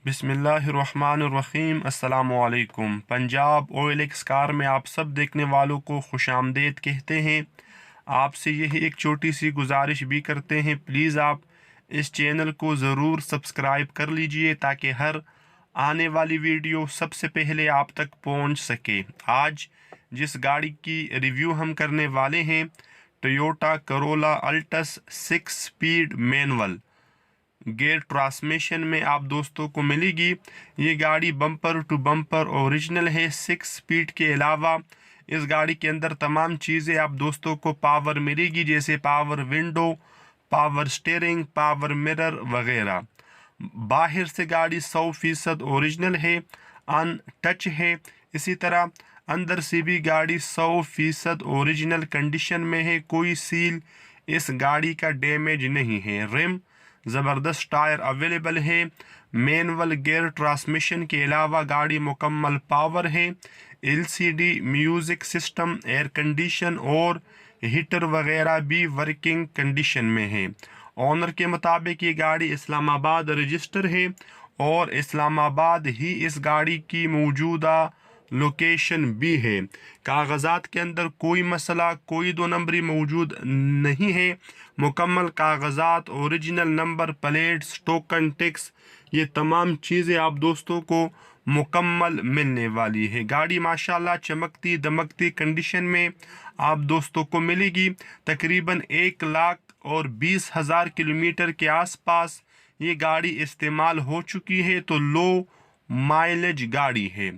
बिस्मिल्लाहिर्रहमानिर्रहीम। अस्सलामुअलैकुम। Punjab OLX car में आप सब देखने वालों को खुशामदीद कहते हैं। आपसे यही एक छोटी सी गुजारिश भी करते हैं, प्लीज़ आप इस चैनल को ज़रूर सब्सक्राइब कर लीजिए ताकि हर आने वाली वीडियो सबसे पहले आप तक पहुंच सके। आज जिस गाड़ी की रिव्यू हम करने वाले हैं, Toyota Corolla Altis 6 speed manual gear transmission में आप दोस्तों को मिलेगी। ये गाड़ी बम्पर टू बम्पर ओरिजिनल है। 6 स्पीड के अलावा इस गाड़ी के अंदर तमाम चीज़ें आप दोस्तों को पावर मिलेगी, जैसे power window, power steering, power mirror वगैरह। बाहर से गाड़ी 100% ओरिजिनल है, अनटच है। इसी तरह अंदर से भी गाड़ी 100% ओरिजिनल कंडीशन में है, कोई सील इस गाड़ी का डैमेज नहीं है। रिम ज़बरदस्त टायर अवेलेबल है। मैनुअल गियर ट्रांसमिशन के अलावा गाड़ी मुकम्मल पावर है। LCD music system, air condition और हीटर वगैरह भी वर्किंग कंडीशन में है। ऑनर के मुताबिक ये गाड़ी इस्लामाबाद रजिस्टर है और इस्लामाबाद ही इस गाड़ी की मौजूदा लोकेशन भी है। कागज़ात के अंदर कोई मसला, कोई दो नंबरी मौजूद नहीं है। मुकम्मल कागज़ात, original number plates, token tax, ये तमाम चीज़ें आप दोस्तों को मुकम्मल मिलने वाली है। गाड़ी माशाल्लाह चमकती दमकती कंडीशन में आप दोस्तों को मिलेगी। तकरीबन 1,20,000 किलोमीटर के आसपास ये गाड़ी इस्तेमाल हो चुकी है, तो लो माइलेज गाड़ी है।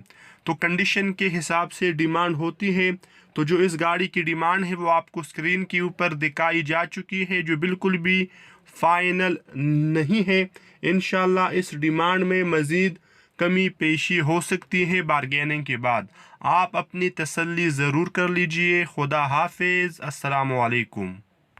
तो कंडीशन के हिसाब से डिमांड होती है। तो जो इस गाड़ी की डिमांड है वो आपको स्क्रीन के ऊपर दिखाई जा चुकी है, जो बिल्कुल भी फाइनल नहीं है। इंशाल्लाह इस डिमांड में मज़ीद कमी पेशी हो सकती है बारगेनिंग के बाद। आप अपनी तसल्ली ज़रूर कर लीजिए। खुदा हाफिज़। अस्सलामु अलैकुम।